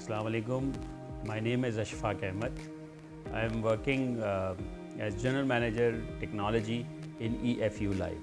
Assalamu alaikum. My name is Ashfaq Ahmed. I am working as General Manager Technology in EFU Live.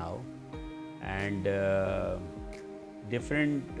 now and different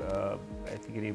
basically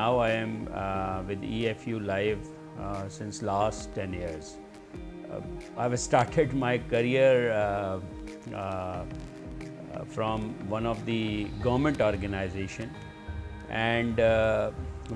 now I am with EFU Live since last 10 years. I've started my career from one of the government organization and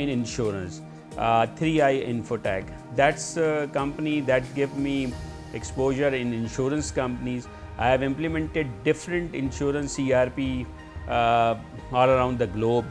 in insurance, 3i Infotech. That's a company that gave me exposure in insurance companies. I have implemented different insurance ERP all around the globe.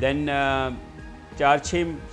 Then 4-6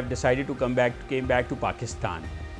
have decided to came back to Pakistan.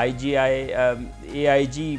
AIG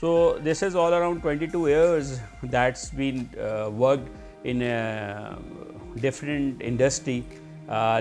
So this is all around 22 years that's been worked in a different industry.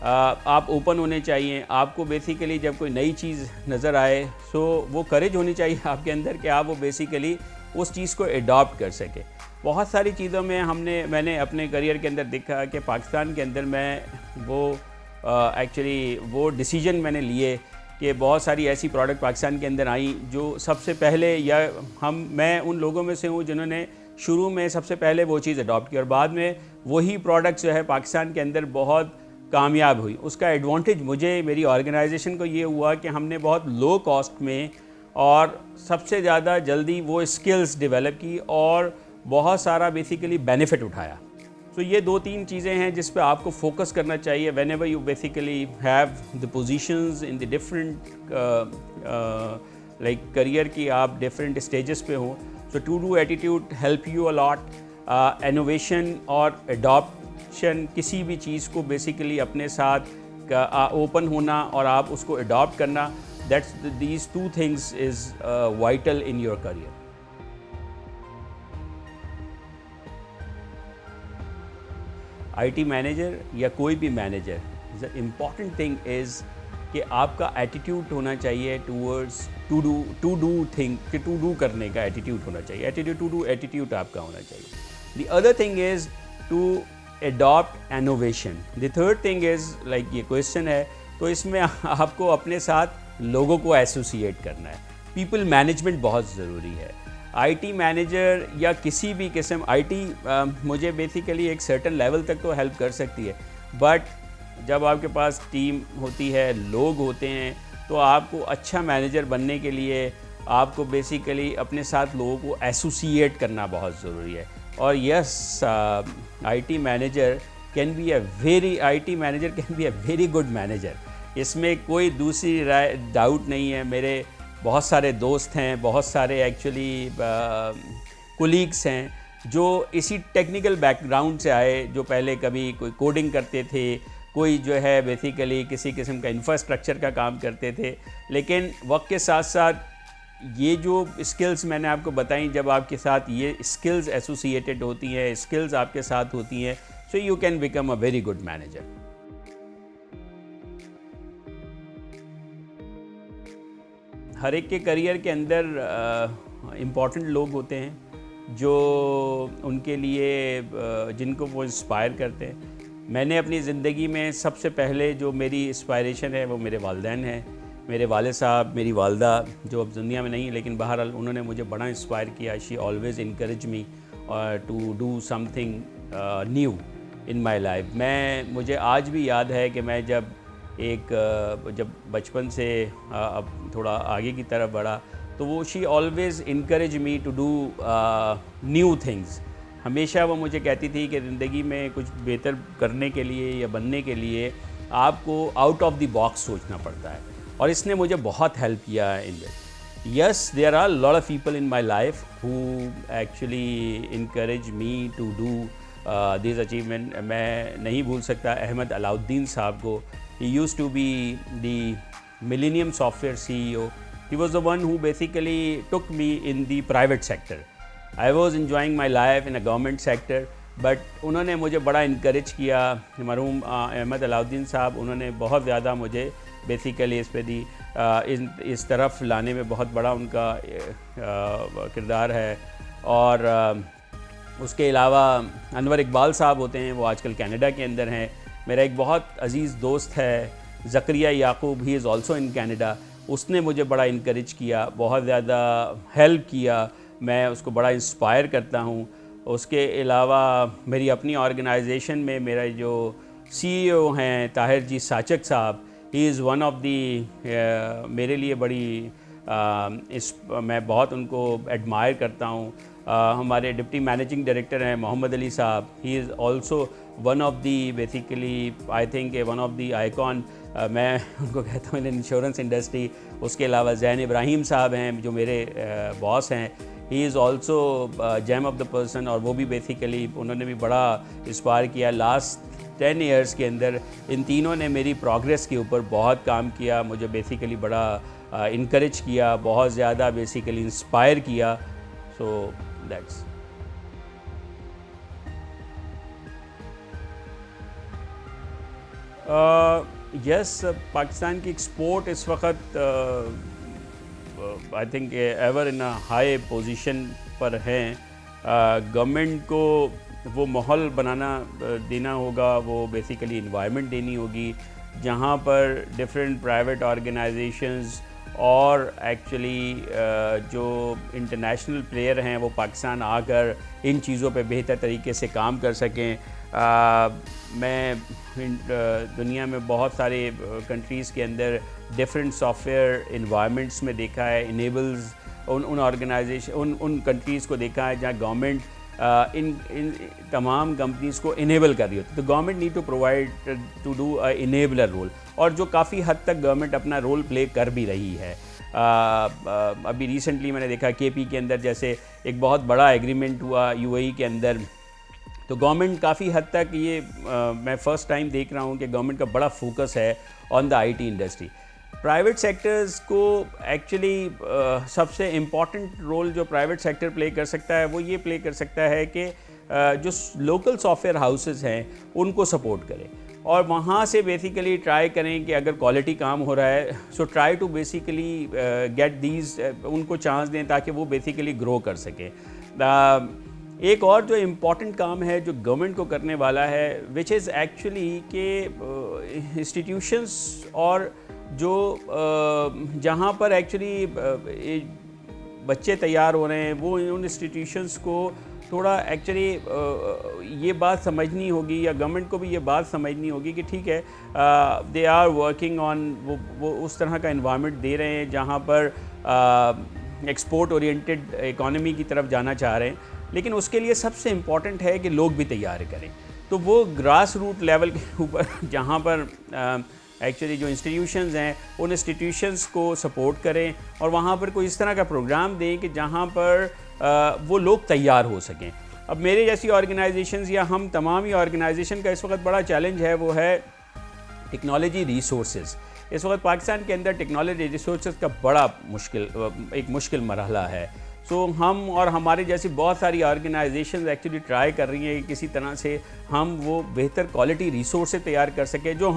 آپ open ہونے چاہیے. آپ کو basically جب کوئی نئی چیز نظر آئے سو وہ کریج ہونی چاہیے آپ کے اندر کہ آپ وہ بیسیکلی اس چیز کو اڈاپٹ کر سکیں. بہت ساری چیزوں میں میں نے اپنے کریئر کے اندر دیکھا کہ پاکستان کے اندر میں وہ ایکچولی وہ ڈیسیجن میں نے لیے کہ بہت ساری ایسی پروڈکٹ پاکستان کے اندر آئیں جو سب سے پہلے میں ان لوگوں میں سے ہوں جنہوں نے شروع میں سب سے پہلے وہ چیز اڈاپٹ کی اور بعد میں وہی پروڈکٹ جو ہے پاکستان کے اندر بہت کامیاب ہوئی. اس کا ایڈوانٹیج مجھے میری آرگنائزیشن کو یہ ہوا کہ ہم نے بہت لو کاسٹ میں اور سب سے زیادہ جلدی وہ اسکلز ڈیولپ کی اور بہت سارا بیسیکلی بینیفٹ اٹھایا. تو یہ 2-3 چیزیں ہیں جس پہ آپ کو فوکس کرنا چاہیے whenever you basically have the positions in the different like career کی آپ ڈفرینٹ اسٹیجز پہ ہوں. So to do attitude help you a lot. Innovation اور اڈاپشن کسی بھی چیز کو بیسیکلی اپنے ساتھ اوپن ہونا اور آپ اس کو اڈاپٹ کرنا, these 2 things is vital in your career. I T manager یا کوئی بھی manager, the important thing is کہ آپ کا ایٹیٹیوڈ ہونا چاہیے ٹورڈز ٹو ڈو تھنگ, کہ ٹو ڈو کرنے کا ایٹیٹیوڈ ہونا چاہیے. ایٹیٹیوڈ ٹو ڈو ایٹیٹیوڈ آپ کا ہونا چاہیے. The other thing is to adapt innovation. The third thing is like یہ کویشچن ہے تو اس میں آپ کو اپنے ساتھ لوگوں کو ایسوسیٹ کرنا ہے. پیپل مینجمنٹ بہت ضروری ہے. آئی ٹی مینیجر یا کسی بھی قسم آئی ٹی مجھے بیسیکلی ایک سرٹن لیول تک تو ہیلپ کر سکتی ہے, بٹ جب آپ کے پاس ٹیم ہوتی ہے, لوگ ہوتے ہیں, تو آپ کو اچھا مینیجر بننے کے لیے آپ کو بیسیکلی اپنے ساتھ لوگوں کو ایسوسیٹ کرنا بہت ضروری ہے. اور yes, IT manager can be a very good manager. اس میں کوئی دوسری ڈاؤٹ نہیں ہے. میرے بہت سارے دوست ہیں, بہت سارے ایکچولی کولیگس ہیں جو اسی ٹیکنیکل بیک گراؤنڈ سے آئے, جو پہلے کبھی کوئی کوڈنگ کرتے تھے, کوئی جو ہے بیسیکلی کسی قسم کا انفراسٹرکچر کا کام کرتے تھے. لیکن وقت کے ساتھ ساتھ یہ جو اسکلز میں نے آپ کو بتائیں, جب آپ کے ساتھ یہ اسکلز ایسوسیٹڈ ہوتی ہیں, اسکلز آپ کے ساتھ ہوتی ہیں, so you can become a very good manager. ہر ایک کے کریئر کے اندر امپورٹنٹ لوگ ہوتے ہیں جو ان کے لیے جن کو وہ انسپائر کرتے ہیں. میں نے اپنی زندگی میں سب سے پہلے جو میری انسپائریشن ہے وہ میرے والدین ہیں. میرے والد صاحب, میری والدہ جو اب دنیا میں نہیں ہیں, لیکن بہرحال انہوں نے مجھے بڑا انسپائر کیا. She always encourage me to do something new in my life. مجھے آج بھی یاد ہے کہ میں جب بچپن سے اب تھوڑا آگے کی طرف بڑھا تو وہ she always encourage me to do new things. ہمیشہ وہ مجھے کہتی تھی کہ زندگی میں کچھ بہتر کرنے کے لیے یا بننے کے لیے آپ کو آؤٹ آف دی باکس سوچنا پڑتا ہے, اور اس نے مجھے بہت ہیلپ کیا in that. Yes, there are lot of people in my life who actually encourage me to do these achievement. میں نہیں بھول سکتا احمد علاؤالدین صاحب کو. He used to be the Millennium Software CEO. He was the one who basically took me in the private sector. I was enjoying my life in a government sector, but انہوں نے مجھے بڑا انکریج کیا. مرحوم احمد علاؤالدین صاحب, انہوں نے بہت زیادہ مجھے بیسیکلی اس پہ اس طرف لانے میں بہت بڑا ان کا کردار ہے. اور اس کے علاوہ انور اقبال صاحب ہوتے ہیں, وہ آج کل کینیڈا کے اندر ہیں. میرا ایک بہت عزیز دوست ہے زکریا یعقوب, ہی از آلسو ان کینیڈا. اس نے مجھے بڑا انکریج کیا, بہت زیادہ ہیلپ کیا. میں اس کو بڑا انسپائر کرتا ہوں. اس کے علاوہ میری اپنی آرگنائزیشن میں میرا جو CEO ہیں طاہر جی ساچک صاحب, ہی از ون آف دی میرے لیے بڑی میں بہت ان کو ایڈمائر کرتا ہوں. ہمارے ڈپٹی مینیجنگ ڈائریکٹر ہیں Muhammad Ali sahab, he is also one of the basically I think one of the icon, میں ان کو کہتا ہوں انشورنس انڈسٹری. اس کے علاوہ زین ابراہیم صاحب ہیں جو میرے باس ہیں, he is also gem of the person, اور وہ بھی بیسیکلی انہوں نے بھی بڑا انسپائر کیا. لاسٹ 10 ایئرس کے اندر ان تینوں نے میری پروگریس کے اوپر بہت کام کیا, مجھے بیسیکلی بڑا انکریج کیا, بہت زیادہ بیسیکلی انسپائر کیا. So that's. یس پاکستان کی ایکسپورٹ اس وقت I think ever in high position پر ہیں. گورنمنٹ کو وہ ماحول بنانا دینا ہوگا, وہ بیسیکلی انوائرمنٹ دینی ہوگی جہاں پر ڈفرینٹ پرائیویٹ آرگنائزیشنز اور ایکچولی جو انٹرنیشنل پلیئر ہیں وہ پاکستان آ کر ان چیزوں پہ بہتر طریقے سے کام کر سکیں. میں دنیا میں بہت سارے کنٹریز کے اندر ڈفرینٹ سافٹ ویئر انوائرمنٹس میں دیکھا ہے, انیبلز ان آرگنائزیشن ان کنٹریز کو دیکھا ہے جہاں گورنمنٹ ان تمام کمپنیز کو انیبل کر رہی ہوتی ہے. تو government need to provide to do a enabler role, اور جو کافی حد تک گورنمنٹ اپنا رول پلے کر بھی رہی ہے. ابھی ریسنٹلی میں نے دیکھا کے پی کے اندر جیسے ایک بہت بڑا ایگریمنٹ ہوا یو اے ای کے اندر, تو گورنمنٹ کافی حد تک یہ میں فرسٹ ٹائم دیکھ رہا ہوں کہ گورنمنٹ کا بڑا فوکس ہے on the IT industry. Private sectors کو ایکچولی سب سے امپورٹنٹ رول جو پرائیویٹ سیکٹر پلے کر سکتا ہے وہ یہ پلے کر سکتا ہے کہ جو لوکل سافٹ ویئر ہاؤسز ہیں ان کو سپورٹ کرے, اور وہاں سے بیسیکلی ٹرائی کریں کہ اگر کوالٹی کام ہو رہا ہے so try to basically get these, ان کو چانس دیں تاکہ وہ بیسیکلی گرو کر سکیں. ایک اور جو امپورٹنٹ کام ہے جو گورنمنٹ کو کرنے والا ہے وچ از ایکچولی کہ انسٹیٹیوشنس اور جو جہاں پر ایکچولی بچے تیار ہو رہے ہیں وہ ان انسٹیٹیوشنس کو تھوڑا ایکچولی یہ بات سمجھنی ہوگی, یا گورنمنٹ کو بھی یہ بات سمجھنی ہوگی کہ ٹھیک ہے دے آر ورکنگ آن, وہ اس طرح کا انوائرمنٹ دے رہے ہیں جہاں پر ایکسپورٹ اورینٹیڈ اکانومی کی طرف جانا چاہ رہے ہیں, لیکن اس کے لیے سب سے امپورٹنٹ ہے کہ لوگ بھی تیار کریں. تو وہ گراس روٹ لیول کے اوپر جہاں پر ایکچولی جو انسٹیٹیوشنز ہیں ان انسٹیٹیوشنز کو سپورٹ کریں اور وہاں پر کوئی اس طرح کا پروگرام دیں کہ جہاں پر وہ لوگ تیار ہو سکیں. اب میرے جیسی آرگنائزیشنز یا ہم تمام ہی آرگنائزیشن کا اس وقت بڑا چیلنج ہے, وہ ہے ٹیکنالوجی ریسورسز. اس وقت پاکستان کے اندر ٹیکنالوجی ریسورسز کا بڑا مشکل مرحلہ ہے. سو ہم اور ہمارے جیسی بہت ساری آرگنائزیشنز ایکچولی ٹرائی کر رہی ہیں کہ کسی طرح سے ہم وہ بہتر کوالٹی ریسورسز تیار کر سکیں جو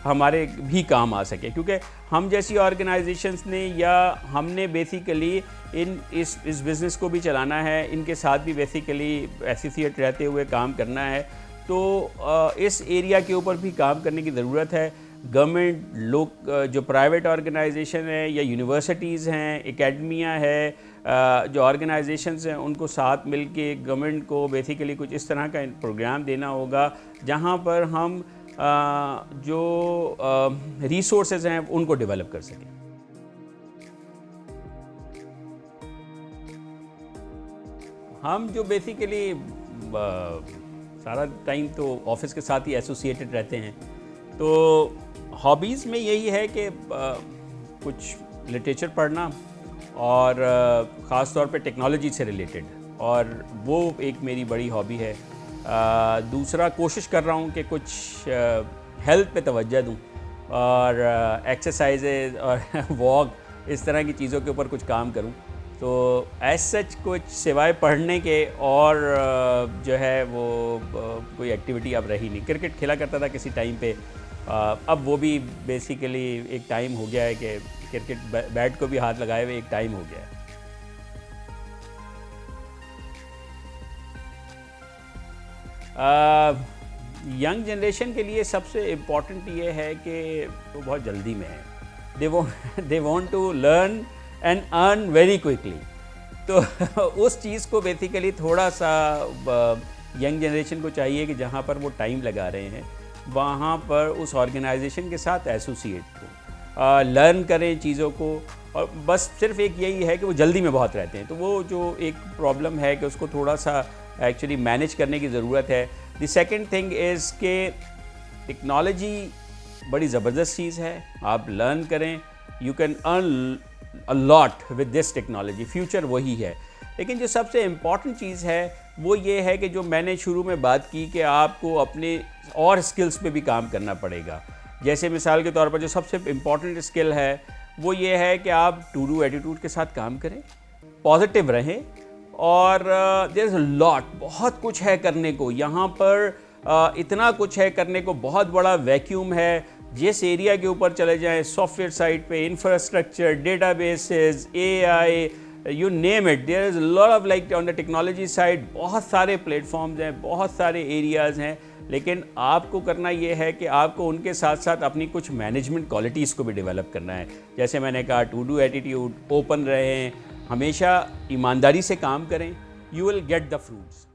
ہمارے بھی کام آ سکے, کیونکہ ہم جیسی آرگنائزیشنز نے یا ہم نے بیسیکلی اس بزنس کو بھی چلانا ہے, ان کے ساتھ بھی بیسیکلی ایسوسیٹ رہتے ہوئے کام کرنا ہے. تو اس ایریا کے اوپر بھی کام کرنے کی ضرورت ہے. گورنمنٹ, لوگ جو پرائیویٹ آرگنائزیشن ہیں یا یونیورسٹیز ہیں, اکیڈمیا ہے, جو آرگنائزیشنز ہیں ان کو ساتھ مل کے گورنمنٹ کو بیسیکلی کچھ اس طرح کا پروگرام دینا ہوگا جہاں پر ہم جو ریسورسز ہیں ان کو ڈیولپ کر سکیں. ہم جو بیسیکلی سارا ٹائم تو آفس کے ساتھ ہی ایسوسیٹڈ رہتے ہیں, تو ہابیز میں یہی ہے کہ کچھ لٹریچر پڑھنا اور خاص طور پہ ٹیکنالوجی سے ریلیٹڈ, اور وہ ایک میری بڑی ہابی ہے. دوسرا کوشش کر رہا ہوں کہ کچھ ہیلتھ پہ توجہ دوں اور ایکسرسائزز اور واک اس طرح کی چیزوں کے اوپر کچھ کام کروں. تو ایز سچ کچھ سوائے پڑھنے کے اور جو ہے وہ کوئی ایکٹیویٹی اب رہی نہیں. کرکٹ کھیلا کرتا تھا کسی ٹائم پہ, اب وہ بھی بیسیکلی ایک ٹائم ہو گیا ہے کہ کرکٹ بیٹ کو بھی ہاتھ لگائے ہوئے ایک ٹائم ہو گیا ہے. ینگ جنریشن کے لیے سب سے امپورٹنٹ یہ ہے کہ وہ بہت جلدی میں ہے. they want to learn and earn very quickly. تو اس چیز کو بیسیکلی تھوڑا سا ینگ جنریشن کو چاہیے کہ جہاں پر وہ ٹائم لگا رہے ہیں وہاں پر اس آرگنائزیشن کے ساتھ ایسوسیٹ ہو, لرن کریں چیزوں کو, اور بس صرف ایک یہی ہے کہ وہ جلدی میں بہت رہتے ہیں. تو وہ جو ایک پرابلم ہے کہ اس کو تھوڑا سا ایکچولی مینیج کرنے کی ضرورت ہے. دی سیکنڈ تھنگ از کہ ٹیکنالوجی بڑی زبردست چیز ہے, آپ لرن کریں, you can earn a lot with this technology, future وہی ہے. لیکن جو سب سے امپورٹنٹ چیز ہے وہ یہ ہے کہ جو میں نے شروع میں بات کی کہ آپ کو اپنے اور اسکلس پہ بھی کام کرنا پڑے گا. جیسے مثال کے طور پر جو سب سے امپورٹنٹ اسکل ہے وہ یہ ہے کہ آپ ٹو ڈو ایٹیٹیوڈ کے ساتھ کام کریں, پازیٹیو رہیں, اور دیر از اے لاٹ, بہت کچھ ہے کرنے کو. یہاں پر اتنا کچھ ہے کرنے کو, بہت بڑا ویکیوم ہے. جس ایریا کے اوپر چلے جائیں, سافٹ ویئر سائٹ پہ, infrastructure, databases, A I, you name it, there is lot of like on the technology side بہت سارے پلیٹ فارمز ہیں, بہت سارے ایریاز ہیں. لیکن آپ کو کرنا یہ ہے کہ آپ کو ان کے ساتھ ساتھ اپنی کچھ مینجمنٹ کوالٹیز کو بھی ڈیولپ کرنا ہے. جیسے میں نے کہا, ٹو ڈو ایٹیٹیوڈ, اوپن رہیں, ہمیشہ ایمانداری سے کام کریں, you will get the fruits.